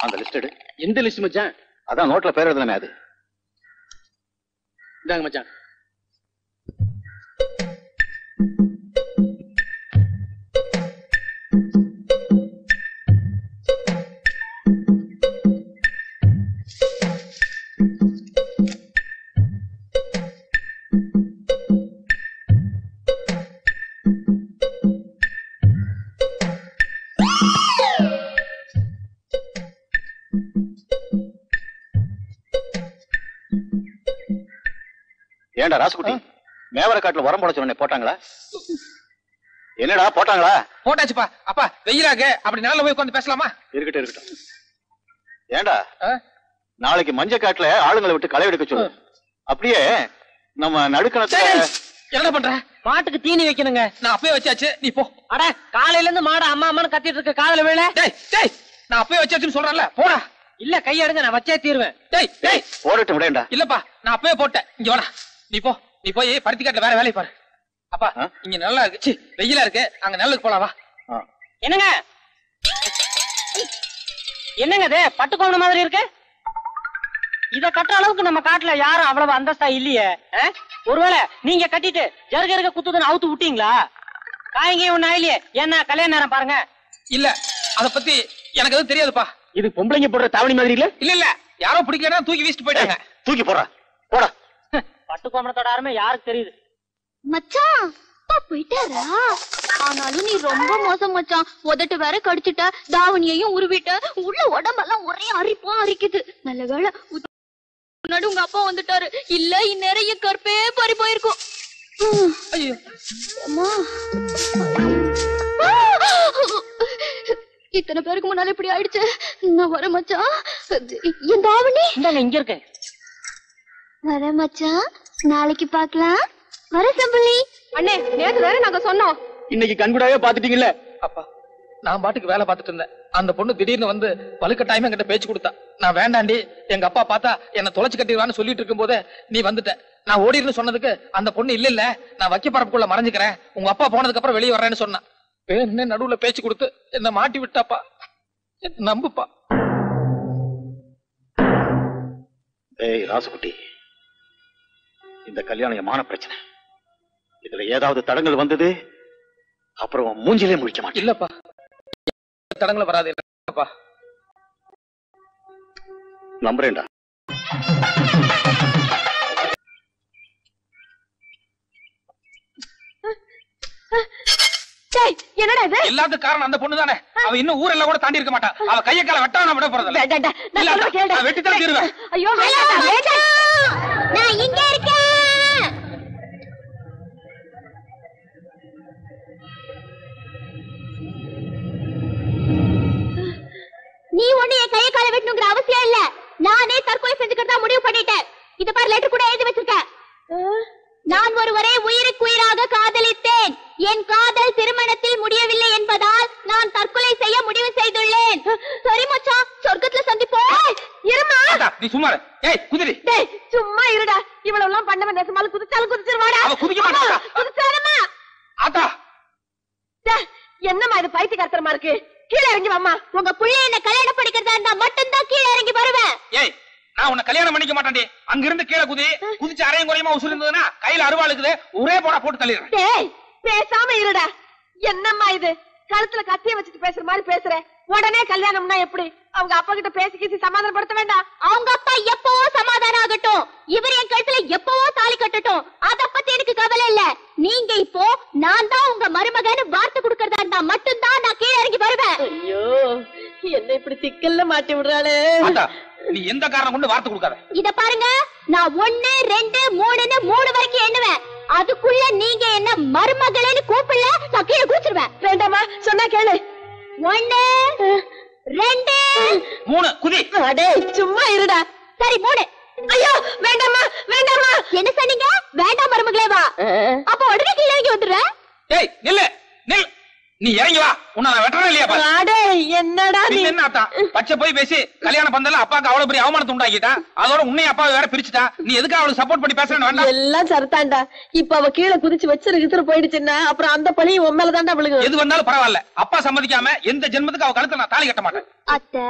அந்த லிஸ்ட் எடு. எந்த லிஸ்ட் மச்சான்? அதான் நோட்ல பேர் எழுதுனமே அது. இந்தாங்க மச்சான். ஏண்டா ராசுகுட்டி, மேவர காட்டுல உரம் போட சொன்ன போட்டாங்களா? என்னடா போட்டாங்களா? போட்டாச்சுப்பா. அப்பா வெயிலாக அப்படி நாள போய் உட்கார்ந்து பேசலாமா? இருக்கட்டும் இருக்கட்டும். ஏண்டா நாளைக்கு மஞ்ச காட்டுல ஆளுங்களை விட்டு களை எடுக்க சொல்லு. அப்படியே நம்ம நடுக்கணத்தை என்ன பண்ற? மாட்டுக்கு தீனி வைக்கணுங்க. நான் அப்பவே வச்சாச்சு, நீ போ. அட, காலையில இருந்து மாடு அம்மா அம்மான்னு கத்திட்டு இருக்க, காதல வேலை. டேய் டேய், நான் அப்பவே வச்சாச்சுன்னு சொல்றேன்ல, போடா. இல்ல, கையெடுங்க, நான் வச்சே தீருவேன். டேய் டேய், போடட்டும் விடேண்டா. இல்லப்பா, நான் அப்பவே போட்டேன். இங்க வாடா, நீ போ. நீ போய் பருத்தி காட்டுல வேற வேலையை பாரு. அப்பா இங்க நல்லா இருக்கு, வெயிலா இருக்கு, அங்க நல்லதுக்கு போலாம், வா. என்னங்க என்னங்க இது பட்டு கோவண மாதிரி இருக்கு? இத கட்டுற அளவுக்கு நம்ம காட்டுல யாரும் அவ்வளவு அந்தஸ்தா இல்லையே. ஒருவேளை நீங்க கட்டிட்டு ஜருக இருக்க குத்துதுன்னு அவுத்து விட்டீங்களா? காய்ங்க ஒண்ணு ஆயிலையே. என்ன கல்யாண நேரம் பாருங்க. இல்ல, அத பத்தி எனக்கு எதுவும் தெரியாதுப்பா. இது பொம்பளைங்க போடுற தாவணி மாதிரி இல்ல? இல்ல இல்ல, யாரோ பிடிக்கலன்னா தூக்கி வீசிட்டு போயிட்டாங்க. தூக்கி போடா, போடா. பட்டு கோமணத்தோட அருமை யாருக்கு தெரியுது? மச்சான், அப்பா போயிட்டாரா? ஆனாலும் நீ ரொம்ப மோசம் மச்சான். உதட்டு வேற கடிச்சிட்ட, தாவணியையும் உருவிட்ட, உள்ள உடம்பெல்லாம் ஒரே அரிப்பா அரிக்குது. நல்ல வேளை முன்னாடி உங்க அப்பா வந்துட்டாரு, இல்ல இந்நேரம் கற்பே பறி போயிருக்கும். ஐயோ அம்மா, இத்தனை பேருக்கு முன்னால இப்படி ஆயிடுச்சு. நான் வர மச்சான். என் தாவணி இங்க இருக்கு. வர மச்சான், நாளைக்கு பாக்கலாம். வர சம்பளி. அண்ணே, நேத்து வேற நாங்க சொன்னோம். இன்னைக்கு கண்கூடாவே பாத்துட்டீங்கல்ல. அப்பா, நான் பாட்டுக்கு வேலை பார்த்துட்டு இருந்தேன். அந்த பொண்ணு திடீர்னு வந்து வலுக்கட்டாயமா என்கிட்ட பேச்சு கொடுத்தா. நான் வேண்டாண்டி, எங்க அப்பா பார்த்தா என்ன தொலைச்சு கட்டிடுவான்னு சொல்லிட்டு இருக்கும் போதே நீ வந்துட்ட. நான் ஓடின்னு சொன்னதுக்கு அந்த பொண்ணு இல்ல இல்ல, நான் வைக்க பரப்புக்குள்ள மறைஞ்சுக்கிறேன், உங்க அப்பா போனதுக்கு அப்புறம் வெளியே வர்றேன்னு சொன்னான். என்ன நடுவுல பேச்சு கொடுத்து என்ன மாட்டி விட்டாப்பா. நம்புப்பா. ஏய் ராசுகுட்டி, இந்த கல்யாணம் மான பிரச்சனை. இதுல ஏதாவது தடங்கள் வந்தது அப்புறம் மூஞ்சிலே முடிக்க மாட்டேன். இல்லப்பா, தடங்களை வராது. இல்லப்பா, நம்புறேன்டா. என்னடா இது? எல்லாத்துக்கும் காரணம் அந்த பொண்ணு தானே. அவ இன்னும் ஊரெல்லாம் கூட தாண்டி இருக்க மாட்டா. அவ கைய கால வெட்டாம விட போறதில்ல. வெட்டித்தான் தீருவேன். ஐயோ நான் இங்க இருக்கேன். நீ ஒண்ணு என் கையை கால வெட்டணுங்கிற அவசியம் இல்ல. நானே தற்கொலை செஞ்சுக்கிறதா முடிவு பண்ணிட்டேன். இத பாரு, லெட்டர் கூட எழுதி வச்சிருக்கேன். நான் ஒருவரை உயிருக்குயிராக காதலித்தேன். என் காதல் திருமணத்தில் முடியவில்லை என்பதால் நான் தற்கொலை செய்ய முடிவு செய்துள்ளேன். சரி மச்சான், சொர்க்கத்துல சந்திப்போம். இருமா. நீ சும்மா இரு. ஏய் குதிரி. டேய் சும்மா இருடா. இவ்வளவு எல்லாம் பண்ணவன் நேசமால குதிச்சாலும் குதிச்சிருவாடா. அவ குதிக்க மாட்டா. குதிச்சாரமா. ஆத்தா. என்னம்மா இது பைத்தியக்காரத்தனமா இருக்கு? கீழே இறங்கி வாம்மா. உங்க புள்ள என்ன கல்யாணம் பண்ணிக்கிறதா இருந்தா மட்டும்தான் கீழே இறங்கி வருவேன். ஏய் நான் உன்னை கல்யாணம் பண்ணிக்க மாட்டேன்டி. அங்க இருந்து கீழே குதிச்சு அரையும் குறையுமா உசுறு இருந்ததுன்னா கையில அருவாள் இருக்குது, ஒரே போடா போட்டு தள்ளிடுறேன். டேய் பேசாம இருடா. என்னம்மா இது? கழுத்துல கத்திய வச்சுட்டு பேசுற மாதிரி பேசுற. உடனே கல்யாணம்னா எப்படி? அவங்க அப்பா கிட்ட பேசி சமாதானப்படுத்த வேண்டாம். அவங்க அப்பா எப்பவோ சமாதானம் ஆகட்டும், இவர் என் கழுத்துல எப்பவோ தாலி கட்டட்டும், அத பத்தி எனக்கு கவலை இல்ல. நீங்க இப்போ நான் தான் உங்க மருமகன்னு வார்த்தை கொடுக்கறதா இருந்தா மட்டும்தான் நான் கீழே இறங்கி வருவேன். ஐயோ என்ன இப்படி சிக்கல்ல மாட்டி விடுறாளே. நீ எந்த காரணம் கொண்டு வார்த்தை கொடுக்காத. இத பாருங்க, நான் 1 2 3ன்னு 3 வரைக்கும் எண்ணுவேன். அதுக்குள்ள நீங்க என்ன மருமகளேன்னு கூப்பிடல, நான் கீழே குதிச்சிருவேன். வேண்டாமா, சொன்னா கேளு. 1 2 3 குதி. அடே சும்மா இருடா. சரி 3. ஐயோ வேண்டாமா வேண்டாமா. என்ன சொன்னீங்க? வேண்டாம் மருமகளே வா. அப்ப உடனே கீழே இறங்கி வந்துடுறேன். ஏய் நில்லு நில். நீ இறங்கி வா. உன்னை நான் வெட்டறேன் இல்லையா பாரு. அடே என்னடா நீ? என்ன ஆத்தா பச்சை போய் பேசி கல்யாணம் பந்தல்ல அப்பாக்கு அவ்வளவு பெரிய அவமானத்தை உண்டாக்கிட்டா. அதோட உன்னை அப்பாவை வேற பிரிச்சுட்டா. நீ எதுக்கு அவளுக்கு சப்போர்ட் பண்ணி பேசுறேன்னு வேண்டாம். எல்லாம் சரிதான்டா. இப்ப அவ கீழே குதிச்சு வச்சிரு போயிடுச்சுன்னா அப்புறம் அந்த பழியும் உன் மேலதான்டா விழுகும். எது வந்தாலும் பரவாயில்ல. அப்பா சம்மதிக்காம எந்த ஜென்மத்துக்கு அவ கழுத்துல நான் தாலி கட்ட மாட்டேன். அத்தை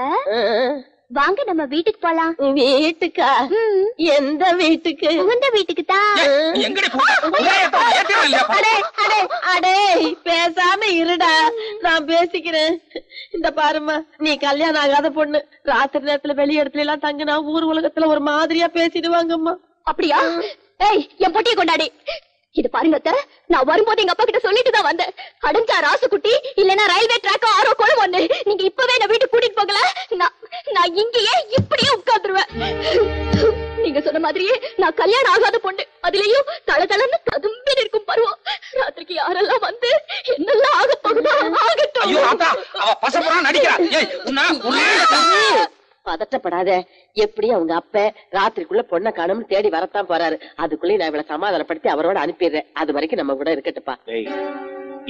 வாங்க நம்ம வீட்டுக்கு போலாம். வீட்டுக்கா? எந்த வீட்டுக்கு? உங்க வீட்டுக்கு தான். எங்கடி போற? அடே பேசாம இருடா, நான் பேசிக்கிறேன். இந்த பாருமா, நீ கல்யாணம் ஆகாத பொண்ணு. ராத்திரி நேரத்துல வெளி இடத்துல எல்லாம் தங்கினா ஊர் உலகத்துல ஒரு மாதிரியா பேசிடுவாங்கம்மா. அப்படியா? ஏய் என் பொட்டியை கொண்டாடி. இது பாருங்க அத்தை, நான் வரும்போது எங்க அப்பா கிட்ட சொல்லிட்டு தான் வந்தேன். அடைஞ்சா ராசுக்குட்டி இல்லன்னா ரயில்வே ட்ராக் ஆரோ கொழு ஒண்ணு. நீங்க இப்பவே என்ன வீட்டுக்கு கூட்டிட்டு போகல, நான் இங்கேயே இப்படியே உட்கார்ந்துருவேன். நீங்க சொன்ன மாதிரியே நான் கல்யாணம் ஆகாத பொண்ணு. அதுலயும் தளதளன்னு ததும்பி இருக்கும் பருவம். ராத்திரிக்கு யாரெல்லாம் வந்து என்னெல்லாம் ஆக போகுதோ ஆகட்டும். ஐயோ ஆத்தா, அவ பசப்புறா நடிக்கிறா. ஏய் உன்ன பதட்டப்படாத. எப்படி அவங்க அப்ப ராத்திரிக்குள்ள பொண்ணை காணும்னு தேடி வரத்தான் போறாரு. அதுக்குள்ளே நான் இவளை சமாதானப்படுத்தி அவரோட அனுப்பிடுறேன். அது வரைக்கும் நம்ம கூட இருக்கட்டுப்பா.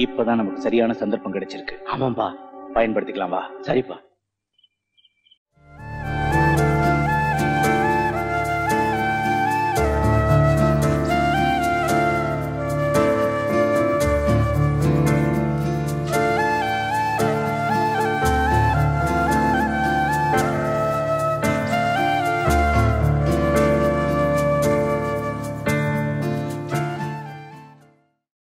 இப்பதான் நமக்கு சரியான சந்தர்ப்பம் கிடைச்சிருக்கு. ஆமாம்பா, பயன்படுத்திக்கலாம் வா. சரிப்பா.